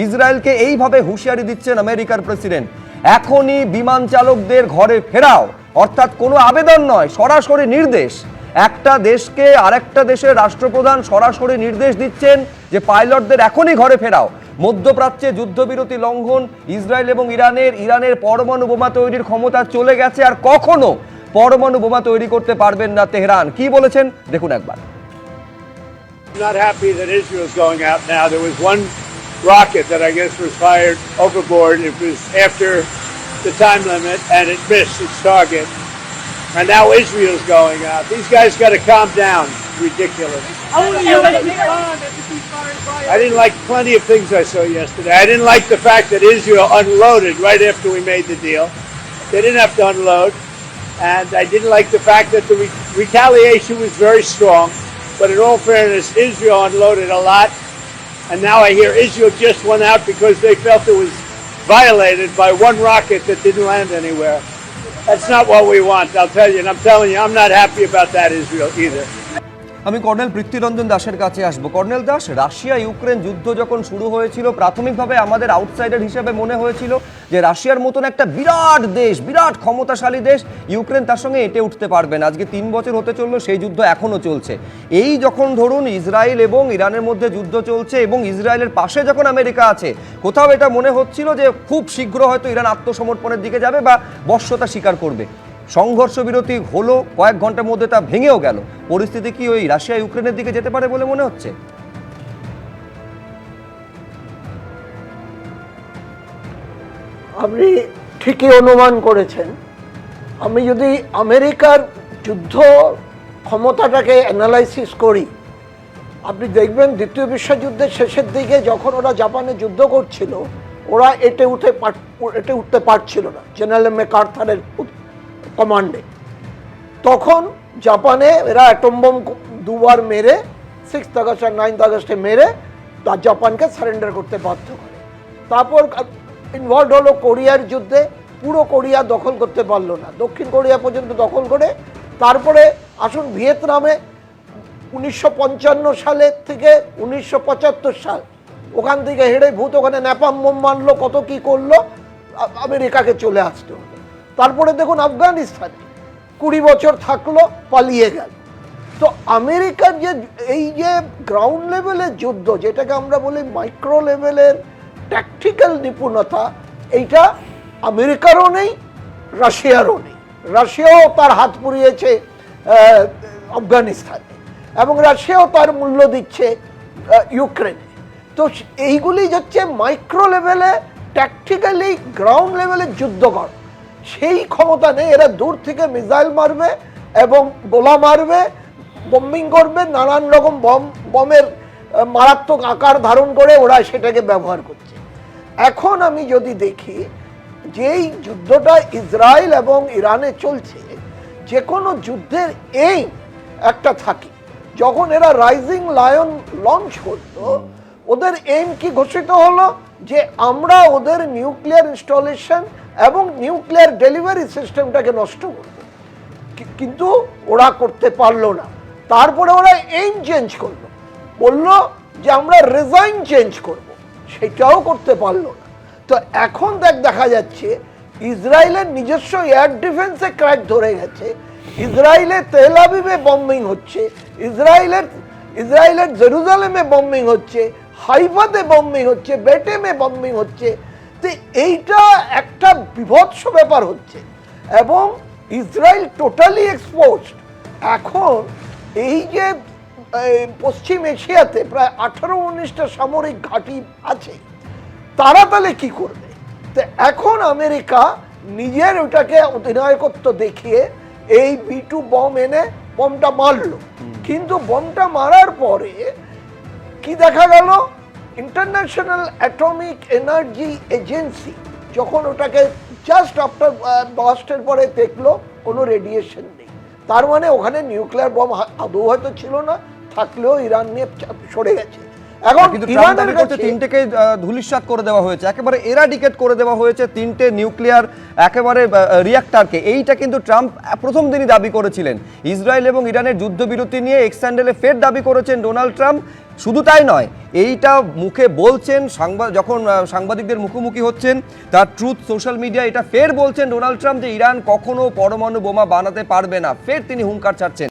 ইসরায়েলকে এইভাবে হুঁশিয়ারি দিচ্ছেন আমেরিকার প্রেসিডেন্ট, এখনই বিমান চালকদের ঘরে ফেরাও। অর্থাৎ কোনো আবেদন নয়, সরাসরি নির্দেশ। একটা দেশকে আরেকটা দেশের রাষ্ট্রপ্রধান সরাসরি নির্দেশ দিচ্ছেন যে পাইলটদের এখনই ঘরে ফেরাও। মধ্যপ্রাচ্যে যুদ্ধবিরতি লঙ্ঘন, ইসরায়েল এবং ইরানের পরমাণু বোমা তৈরির ক্ষমতা চলে গেছে, আর কখনো পরমাণু বোমা তৈরি করতে পারবেন না তেহরান। কি বলেছেন দেখুন একবার। Not happy that Israel's going out now. There was one rocket that I guess was fired overboard. It was after the time limit and it missed its target. And now Israel's going out. These guys got to calm down. It's ridiculous. I didn't like plenty of things I saw yesterday. I didn't like the fact that Israel unloaded right after we made the deal. They didn't have to unload. And I didn't like the fact that the retaliation was very strong. But in all fairness, Israel unloaded a lot. And now I hear Israel just went out because they felt it was violated by one rocket that didn't land anywhere. That's not what we want, I'll tell you. And I'm telling you, I'm not happy about that, Israel, either. আমি colonel পৃথ্বীরঞ্জন দাসের কাছে আসবো। Colonel Das, Russia Ukraine যুদ্ধ যখন শুরু হয়েছিল, প্রাথমিকভাবে আমাদের আউটসাইডার হিসেবে মনে হয়েছিল যে রাশিয়ার মতন একটা বিরাট দেশ, বিরাট ক্ষমতাশালী দেশ, ইউক্রেন তার সঙ্গে এঁটে উঠতে পারবে না। আজকে 3 বছর হতে চললো, সেই যুদ্ধ এখনও চলছে। এই যখন ধরুন ইসরায়েল এবং ইরানের মধ্যে যুদ্ধ চলছে এবং ইসরায়েলের পাশে যখন আমেরিকা আছে, কোথাও এটা মনে হচ্ছিল যে খুব শীঘ্র হয়তো ইরান আত্মসমর্পণের দিকে যাবে বা বশ্যতা স্বীকার করবে। সংঘর্ষ বিরতি হলো, কয়েক ঘন্টার মধ্যে তা ভেঙেও গেল। পরিস্থিতি কি ওই রাশিয়া ইউক্রেনের দিকে যেতে পারে বলে মনে হচ্ছে? আপনি ঠিকই অনুমান করেছেন। আমি যদি আমেরিকার যুদ্ধ ক্ষমতাটাকে অ্যানালাইসিস করি, আপনি দেখবেন দ্বিতীয় বিশ্বযুদ্ধের শেষের দিকে যখন ওরা জাপানে যুদ্ধ করছিল, ওরা এটে উঠতে পারছিল না জেনারেল ম্যাকার্থারের কমান্ডে। তখন জাপানে এরা অ্যাটম বোম 2 বার মেরে 6th আগস্ট আর 9th আগস্টে মেরে জাপানকে সারেন্ডার করতে বাধ্য করে। তারপর ইনভলভ হলো কোরিয়ার যুদ্ধে, পুরো কোরিয়া দখল করতে পারলো না, দক্ষিণ কোরিয়া পর্যন্ত দখল করে। তারপরে আসুন ভিয়েতনামে 1955 সালের থেকে 1975 সাল, ওখান থেকে হেডে ভূত ওখানে ন্যাপাম বোম মারলো, কত কি করলো, আমেরিকাকে চলে আসতে হলো। তারপরে দেখুন আফগানিস্তানে 20 বছর থাকলো, পালিয়ে গেল। তো আমেরিকার যে এই যে গ্রাউন্ড লেভেলের যুদ্ধ, যেটাকে আমরা বলি মাইক্রো লেভেলের ট্যাকটিক্যাল নিপুণতা, এইটা আমেরিকারও নেই, রাশিয়ারও নেই। রাশিয়াও তার হাত পুড়িয়েছে আফগানিস্তানে এবং রাশিয়াও তার মূল্য দিচ্ছে ইউক্রেনে। তো এইগুলি হচ্ছে মাইক্রো লেভেলে ট্যাকটিক্যালি গ্রাউন্ড লেভেলের যুদ্ধ কর, সেই ক্ষমতা নেই। এরা দূর থেকে মিসাইল মারবে এবং গোলা মারবে, বম্বিং করবে, নানান রকম বমের মারাত্মক আকার ধারণ করে ওরা সেটাকে ব্যবহার করছে। এখন আমি যদি দেখি যেই যুদ্ধটা ইসরায়েল এবং ইরানে চলছে, যে কোনো যুদ্ধের এইম একটা থাকে। যখন এরা রাইজিং লায়ন লঞ্চ করতো, ওদের এইম কি ঘোষিত হলো যে আমরা ওদের নিউক্লিয়ার ইনস্টলেশন এবং নিউক্লিয়ার ডেলিভারি সিস্টেমটাকে নষ্ট করব, কিন্তু ওরা করতে পারলো না। তারপরে ওরা এইম চেঞ্জ করলো, বললো যে আমরা রিজাইন চেঞ্জ করব, সেটাও করতে পারলো না। তো এখন দেখা যাচ্ছে ইসরায়েলের নিজস্ব এয়ার ডিফেন্সে ক্র্যাক ধরে গেছে, ইসরায়েলের তেল আবিবে বম্বিং হচ্ছে, ইসরায়েলের জেরুজালেমে বম্বিং হচ্ছে, হাইফাতে বম্বিং হচ্ছে, বেটেমে বম্বিং হচ্ছে। তো এইটা একটা বিভৎস ব্যাপার হচ্ছে এবং ইসরায়েল টোটালি এক্সপোজড। এখন এই যে পশ্চিম এশিয়াতে প্রায় 18-19টা সামরিক ঘাঁটি আছে, তারা তাহলে কি করবে? তো এখন আমেরিকা নিজের ওটাকে অধিনায়কত্ব দেখিয়ে এই B2 বম এনে বমটা মারল। কিন্তু বমটা মারার পরে কি দেখা গেল, ইন্টারন্যাশনাল অ্যাটমিক এনার্জি এজেন্সি যখন ওটাকে জাস্ট আফটার ব্লাস্টের পরে দেখলো কোনো রেডিয়েশন নেই, তার মানে ওখানে নিউক্লিয়ার বম আদৌ হয়তো ছিল না, থাকলেও ইরান নিয়ে সরে গেছে। এখন কিন্তু ট্রাম্প দাবি ইরানের করছে কাছে তিনটেকে ধূলিসাৎ করে দেওয়া হয়েছে, একেবারে এরাডিকেট করে দেওয়া হয়েছে তিনটে নিউক্লিয়ার একেবারে রিঅ্যাক্টরকে। এইটা কিন্তু ট্রাম্প প্রথম দিনই দাবি করেছিলেন। ইসরায়েল এবং ইরানের যুদ্ধবিরতি নিয়ে এক্স হ্যান্ডেলে ফের দাবি করেছেন ডোনাল্ড ট্রাম্প। শুধু তাই নয়, এইটা মুখে বলছেন যখন সাংবাদিকদের মুখোমুখি হচ্ছেন, তার ট্রুথ সোশ্যাল মিডিয়া এটা ফের বলছেন ডোনাল্ড ট্রাম্প যে ইরান কখনো পরমাণু বোমা বানাতে পারবে না। ফের তিনি হুঙ্কার ছাড়ছেন।